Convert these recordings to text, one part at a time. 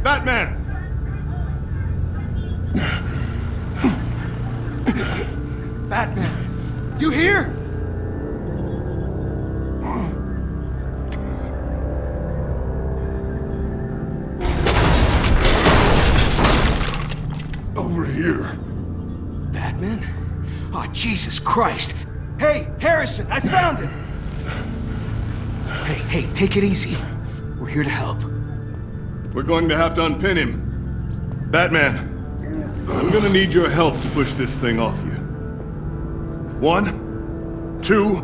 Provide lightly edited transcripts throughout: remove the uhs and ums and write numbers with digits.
Batman! Batman, you here? Over here. Batman? Oh, Jesus Christ! Hey, Harrison, I found him! Hey, take it easy. We're here to help. We're going to have to unpin him. Batman, I'm gonna need your help to push this thing off you. 1, 2,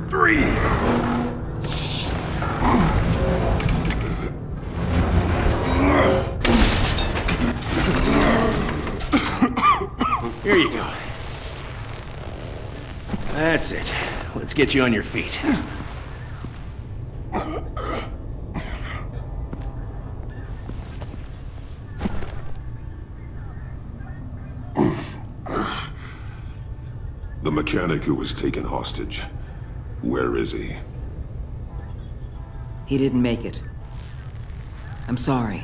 3. Here you go. That's it. Let's get you on your feet. The mechanic who was taken hostage. Where is he? He didn't make it. I'm sorry.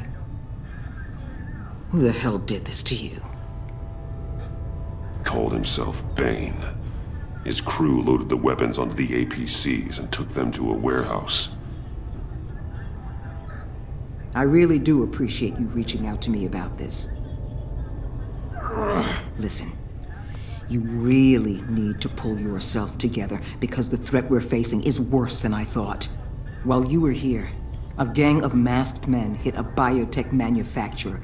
Who the hell did this to you? Called himself Bane. His crew loaded the weapons onto the APCs and took them to a warehouse. I really do appreciate you reaching out to me about this. Listen, you really need to pull yourself together because the threat we're facing is worse than I thought. While you were here, a gang of masked men hit a biotech manufacturer.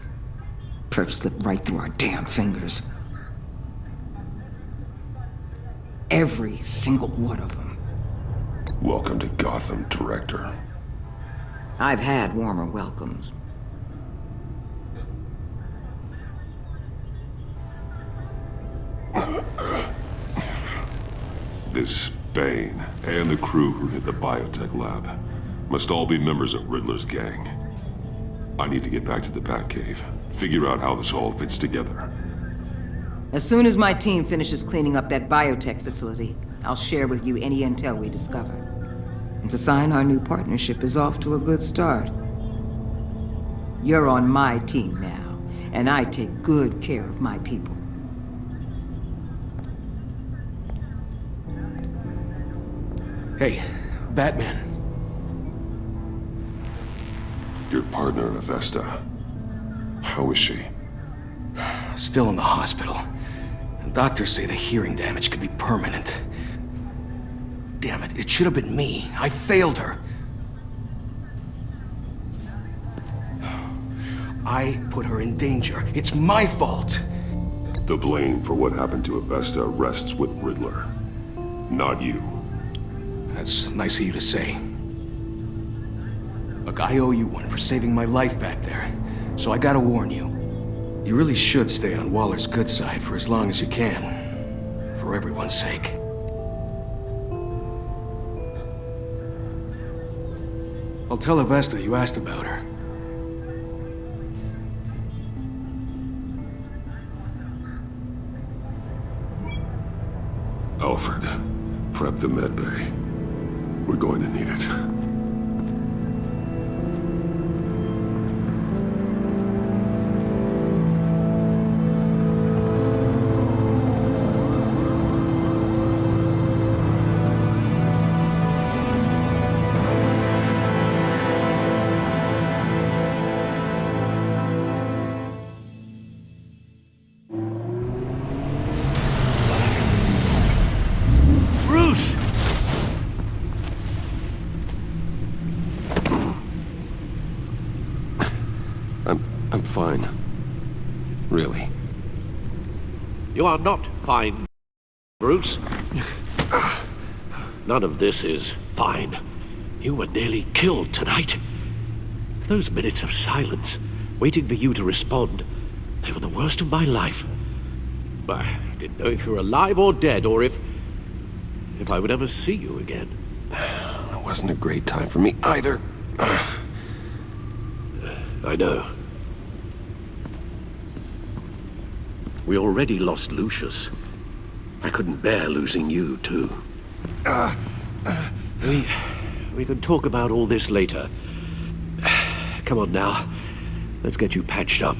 Perp slipped right through our damn fingers. Every single one of them. Welcome to Gotham, Director. I've had warmer welcomes. This Bane and the crew who hit the biotech lab must all be members of Riddler's gang. I need to get back to the Batcave, figure out how this all fits together. As soon as my team finishes cleaning up that biotech facility, I'll share with you any intel we discover. And to sign our new partnership is off to a good start. You're on my team now, and I take good care of my people. Hey, Batman. Your partner, Avesta. How is she? Still in the hospital. Doctors say the hearing damage could be permanent. Damn it, it should have been me. I failed her. I put her in danger. It's my fault. The blame for what happened to Avesta rests with Riddler, not you. That's nice of you to say. Look, I owe you one for saving my life back there. So I gotta warn you. You really should stay on Waller's good side for as long as you can. For everyone's sake. I'll tell Avesta you asked about her. Alfred, prep the med bay. We're going to need it. Bruce! I'm fine. Really. You are not fine, Bruce. None of this is fine. You were nearly killed tonight. Those minutes of silence, waiting for you to respond, they were the worst of my life. I didn't know if you were alive or dead, or if I would ever see you again. It wasn't a great time for me either. I know. We already lost Lucius. I couldn't bear losing you, too. We can talk about all this later. Come on now. Let's get you patched up.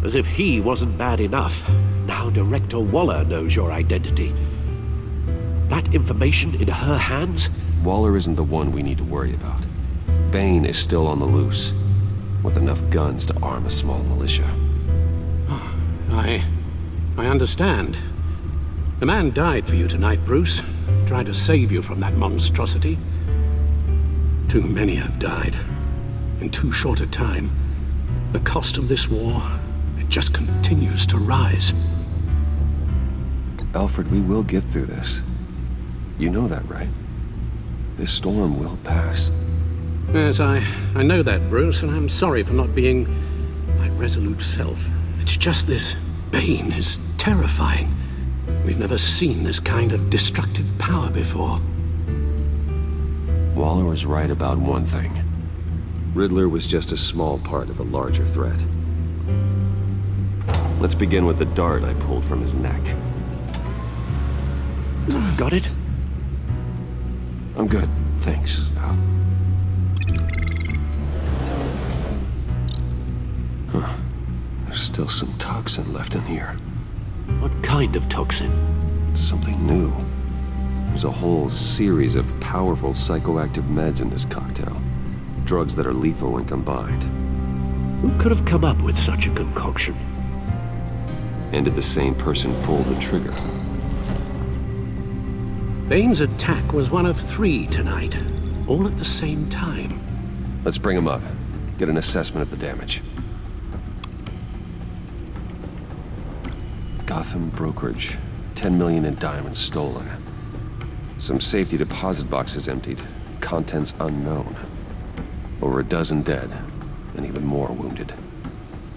As if he wasn't bad enough, now Director Waller knows your identity. That information in her hands? Waller isn't the one we need to worry about. Bane is still on the loose, with enough guns to arm a small militia. I understand. The man died for you tonight, Bruce. Tried to save you from that monstrosity. Too many have died. In too short a time. The cost of this war, it just continues to rise. Alfred, we will get through this. You know that, right? This storm will pass. Yes, I know that, Bruce, and I'm sorry for not being my resolute self. It's just this Bane is terrifying. We've never seen this kind of destructive power before. Waller was right about one thing. Riddler was just a small part of a larger threat. Let's begin with the dart I pulled from his neck. Got it? I'm good, thanks, Al. Huh. There's still some toxin left in here. What kind of toxin? Something new. There's a whole series of powerful psychoactive meds in this cocktail. Drugs that are lethal when combined. Who could have come up with such a concoction? And did the same person pull the trigger? Bane's attack was one of 3 tonight, all at the same time. Let's bring him up. Get an assessment of the damage. Gotham brokerage. 10 million in diamonds stolen. Some safety deposit boxes emptied. Contents unknown. Over a dozen dead, and even more wounded.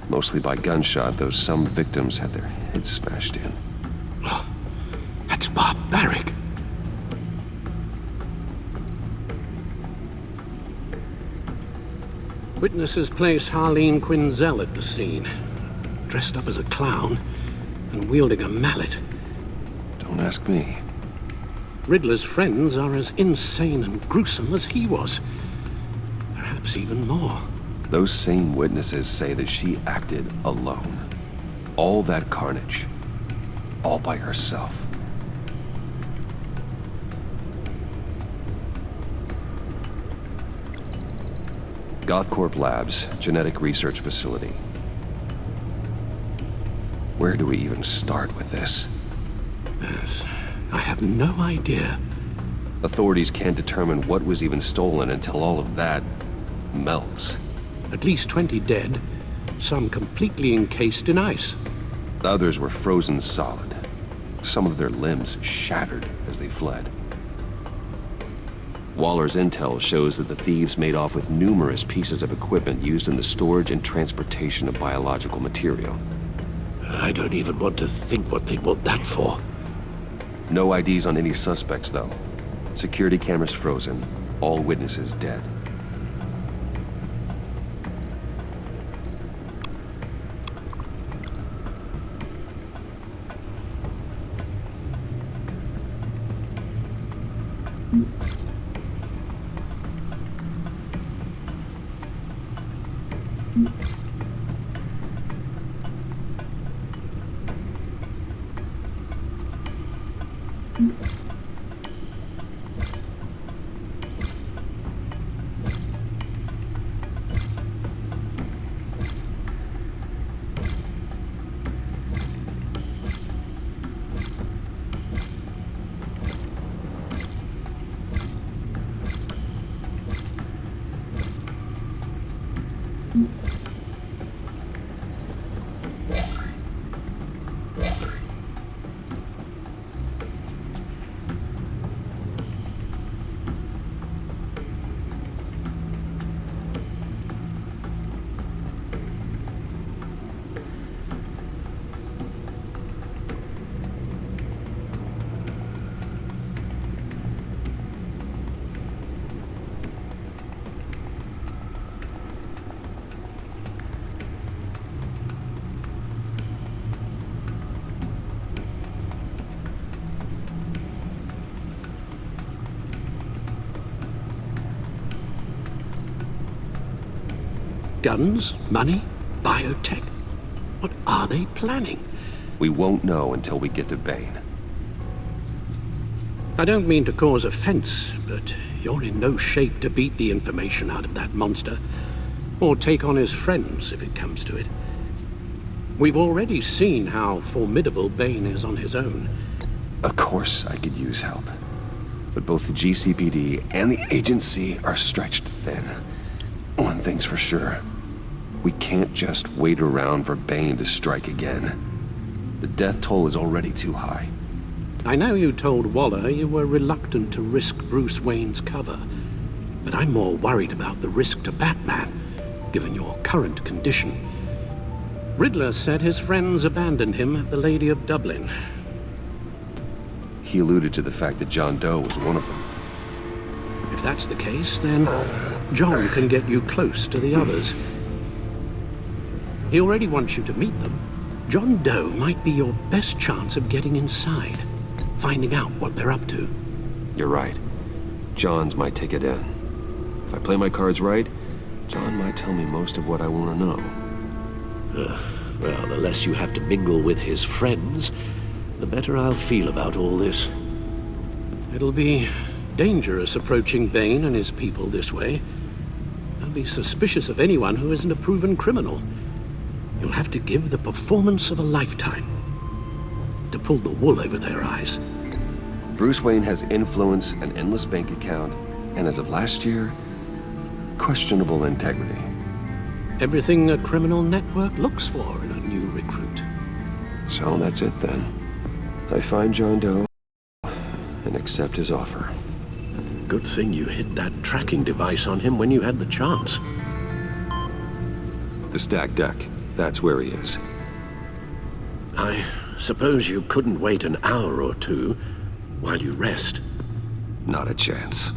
Mostly by gunshot, though some victims had their heads smashed in. Oh, that's barbaric. Witnesses place Harleen Quinzel at the scene, dressed up as a clown and wielding a mallet. Don't ask me. Riddler's friends are as insane and gruesome as he was. Perhaps even more. Those same witnesses say that she acted alone. All that carnage. All by herself. Gothcorp Labs, genetic research facility. Where do we even start with this? Yes, I have no idea. Authorities can't determine what was even stolen until all of that melts. At least 20 dead, some completely encased in ice. Others were frozen solid. Some of their limbs shattered as they fled. Waller's intel shows that the thieves made off with numerous pieces of equipment used in the storage and transportation of biological material. I don't even want to think what they'd want that for. No IDs on any suspects, though. Security cameras frozen. All witnesses dead. Guns? Money? Biotech? What are they planning? We won't know until we get to Bane. I don't mean to cause offense, but you're in no shape to beat the information out of that monster, or take on his friends if it comes to it. We've already seen how formidable Bane is on his own. Of course I could use help. But both the GCPD and the agency are stretched thin. One thing's for sure. We can't just wait around for Bane to strike again. The death toll is already too high. I know you told Waller you were reluctant to risk Bruce Wayne's cover, but I'm more worried about the risk to Batman, given your current condition. Riddler said his friends abandoned him at the Lady of Dublin. He alluded to the fact that John Doe was one of them. If that's the case, then John can get you close to the others. He already wants you to meet them. John Doe might be your best chance of getting inside, finding out what they're up to. You're right. John's my ticket in. If I play my cards right, John might tell me most of what I want to know. Well, the less you have to mingle with his friends, the better I'll feel about all this. It'll be dangerous approaching Bane and his people this way. They'll be suspicious of anyone who isn't a proven criminal. You'll have to give the performance of a lifetime to pull the wool over their eyes. Bruce Wayne has influence, an endless bank account, and as of last year, questionable integrity. Everything a criminal network looks for in a new recruit. So that's it then. I find John Doe and accept his offer. Good thing you hid that tracking device on him when you had the chance. The stacked deck, that's where he is. I suppose you couldn't wait an hour or two while you rest. Not a chance.